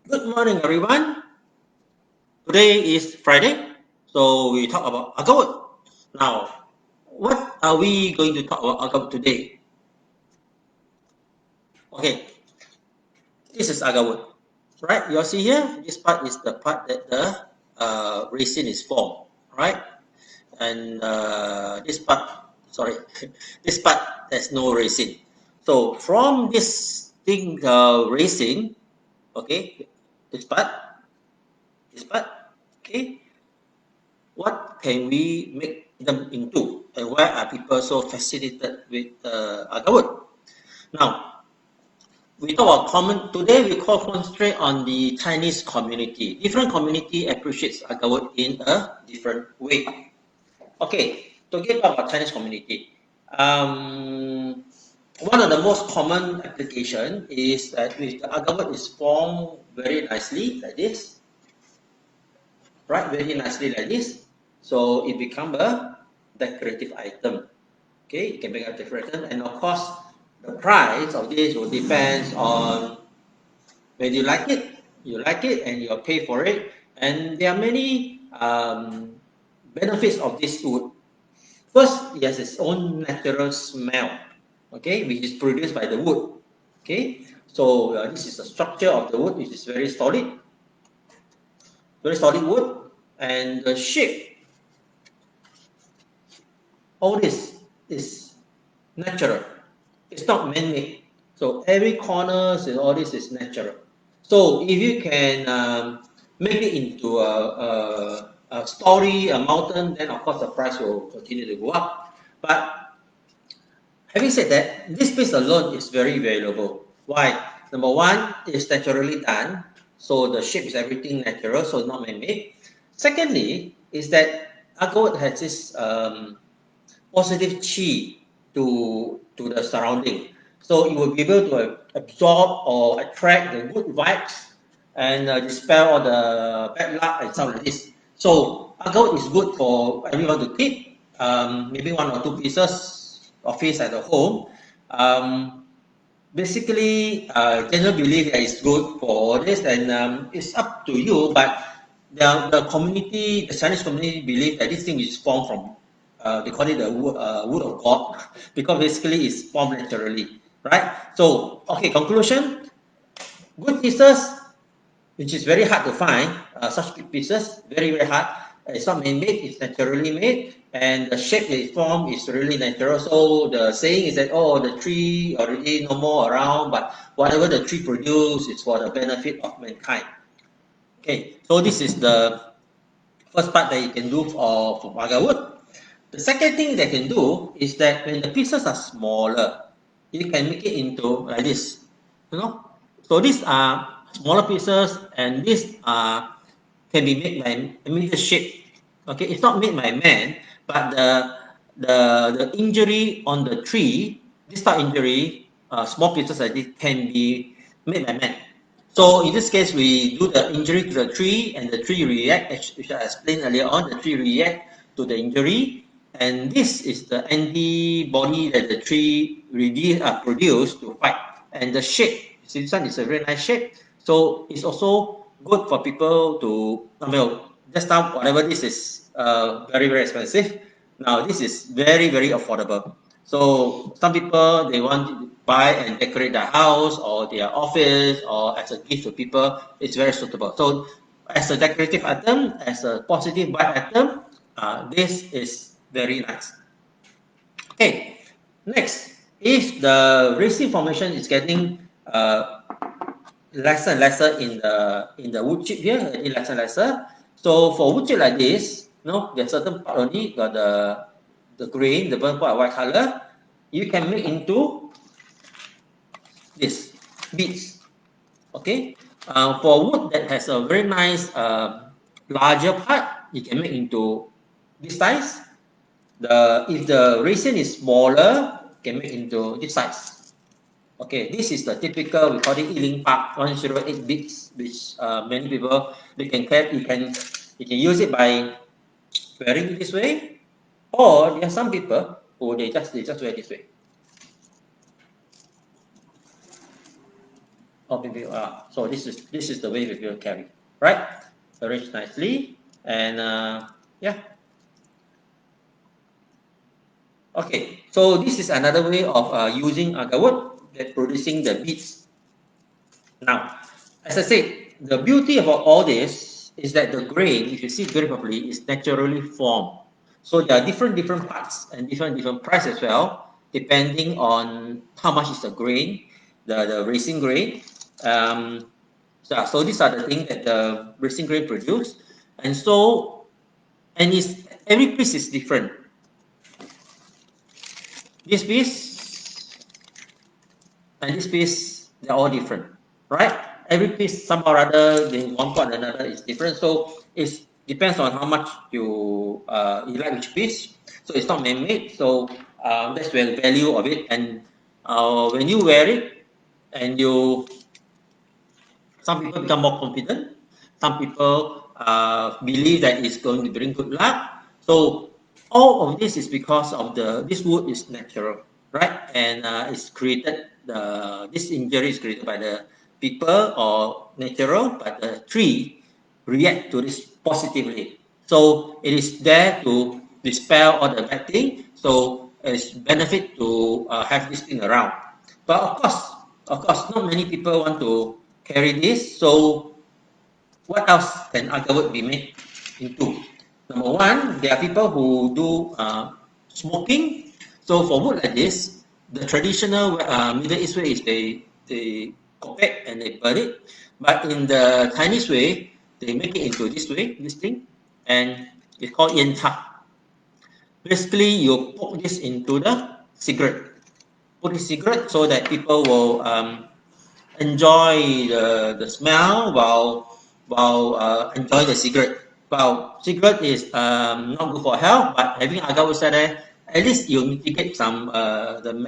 Good morning, everyone. Today is Friday, so we talk about Agarwood. Now, what are we going to talk about Agarwood today? Okay, this is Agarwood, right? You all see here. This part is the part that the resin is formed, right? And this part, sorry, this part there's no resin. So from this thing, resin, okay, this part, this part, okay. What can we make them into, and why are people so fascinated with Agarwood? Now, we talk about common. Today we concentrate on the Chinese community. Different community appreciates Agarwood in a different way. Okay, to get about Chinese community, one of the most common application is that with the Agarwood is formed very nicely like this, right? Very nicely like this. So it become a decorative item. Okay, it can become a decorative item, and of course, the price of this will depends on whether you like it, and you'll pay for it. And there are many benefits of this wood. First, it has its own natural smell, okay, which is produced by the wood. Okay, so this is the structure of the wood, which is very solid wood, and the shape. All this is natural. It's not man-made. So every corners and all this is natural. So if you can make it into a story, a mountain, then of course the price will continue to go up. But having said that, this piece alone is very valuable. Why? Number one, it's naturally done. So the shape is everything natural, so not man-made. Secondly, is that Agarwood has this positive chi to the surrounding. So it will be able to absorb or attract the good vibes and dispel all the bad luck and stuff like this. So agarwood is good for everyone to keep. Maybe one or two pieces of it at the home. Basically, general belief that it's good for this, and it's up to you. But the community, the Chinese community, believe that this thing is formed from, they call it the wood of God, because basically it's formed naturally, right? So, okay, conclusion: good pieces, which is very hard to find, such pieces, very hard. It's not man-made, it's naturally made, and the shape they form is really natural. So the saying is that, oh, the tree already no more around, but whatever the tree produce is for the benefit of mankind. Okay, so this is the first part that you can do for agarwood. The second thing they can do is that when the pieces are smaller, you can make it into like this, you know. So these are smaller pieces, and these are can be made by, I mean, the shape. Okay, it's not made by man, but the injury on the tree, this type of injury, small pieces like this can be made by man. So in this case, we do the injury to the tree, and the tree react, which I explained earlier on. The tree react to the injury, and this is the antibody that the tree produce to fight. And the shape, see, this one is a very nice shape. So it's also good for people to, I mean, just now whatever this is very expensive. Now this is very affordable. So some people, they want to buy and decorate their house or their office or as a gift to people. It's very suitable. So as a decorative item, as a positive vibe item, this is very nice. Okay, next, if the resin formation is getting lesser and lesser in the wood chip here, getting lesser and lesser. So for wood chip like this, you know, there's certain part only got the green, the burnt part white color. You can make into this beads. Okay, for wood that has a very nice larger part, you can make into this size. The if the resin is smaller, you can make into this size. Okay, this is the typical, we call it Ealing Park 108 bits, which many people, they can carry, you can use it by wearing it this way, or there are some people who they just wear this way. So this is the way we will carry, right? Arrange nicely, and yeah. Okay, so this is another way of using agarwood that producing the beads. Now, as I said, the beauty about all this is that the grain, if you see it very properly, is naturally formed. So there are different parts and different price as well, depending on how much is the grain, the racing grain. So these are the things that the racing grain produce, and so is every piece is different. This piece and this piece, they're all different, right? Every piece, some or other, the one part and another is different. So it depends on how much you like each piece. So it's not man-made. So that's the value of it. And when you wear it, and some people become more confident. Some people believe that it's going to bring good luck. So all of this is because of this wood is natural, right? And it's created this injury is created by the people or natural, but the tree react to this positively. So it is there to dispel all the bad thing. So it's benefit to have this thing around. But of course, not many people want to carry this. So what else can Agarwood be made into? Number one, there are people who do smoking. So for wood like this, the traditional Middle East way is they compact and they burn it. But in the Chinese way, they make it into this way, this thing, and it's called yan cha. Basically, you poke this into the cigarette. Put the cigarette so that people will enjoy the smell while enjoy the cigarette. Well, cigarette is not good for health, but having agarwood there, at least you mitigate some the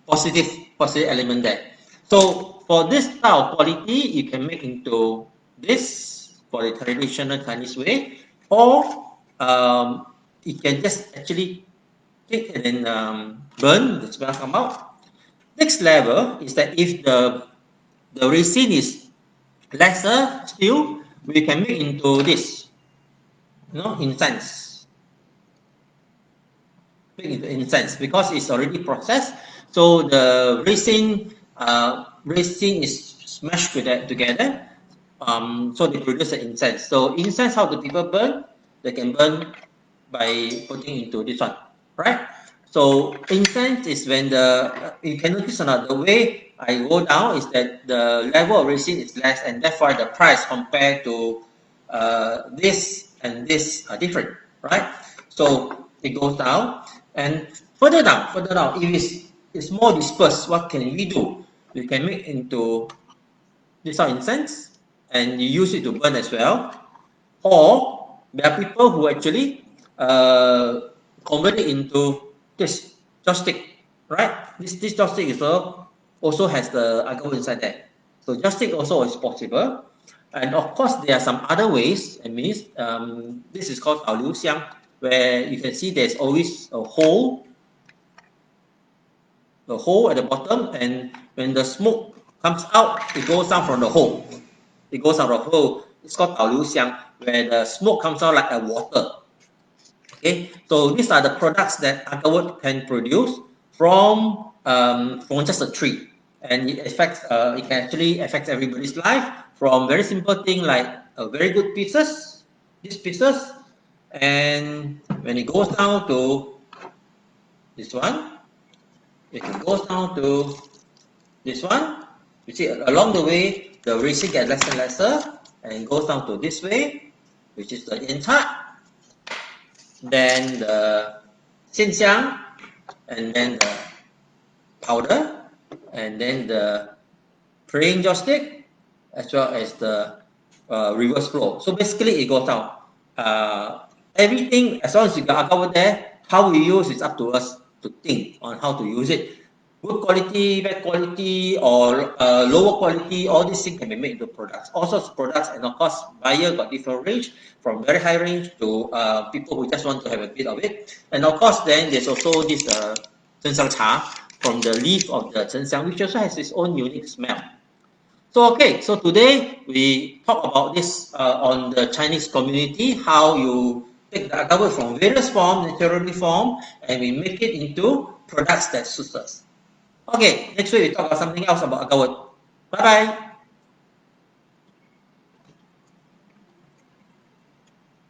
positive element there. So for this style of quality, you can make into this for the traditional Chinese way, or you can just actually take and then burn the smell come out. Next level is that if the resin is lesser still, we can make into this, incense. Make into incense because it's already processed. So the resin is smashed together. So they produce the incense. So incense, how do people burn? They can burn by putting into this one, right? So incense is when you can notice another way I go down is that the level of resin is less, and therefore the price compared to this and this are different, right? So it goes down, and further down, if it's more dispersed, what can we do? We can make into this are incense, and you use it to burn as well. Or there are people who actually convert it into this joystick, right? This joystick is also has the agarwood inside there. So joystick also is possible. And of course, there are some other ways. I mean, this is called xiang, where you can see there's always a hole at the bottom, and when the smoke comes out, it goes down from the hole. It goes out of the hole. It's called xiang, where the smoke comes out like a water. Okay, so these are the products that Agarwood can produce from just a tree, and it can actually affect everybody's life from very simple thing like very good pieces, these pieces, and when it goes down to this one, it goes down to this one. You see, along the way, the resin gets less and lesser, and it goes down to this way, which is the inside. Then the ChenXiang, and then the powder, and then the praying joystick, as well as the reverse flow. So basically, it goes down. Everything, as long as you got agarwood there, how we use is up to us to think on how to use it. Good quality, bad quality, or lower quality, all these things can be made into products. All sorts of products, and of course, buyer got different range, from very high range to people who just want to have a bit of it. And of course, then there's also this ChenXiang cha, from the leaf of the ChenXiang, which also has its own unique smell. So okay, so today we talk about this on the Chinese community, how you take the agarwood from various forms, naturally form, and we make it into products that suit us. Okay, next week we talk about something else about agarwood. Bye bye.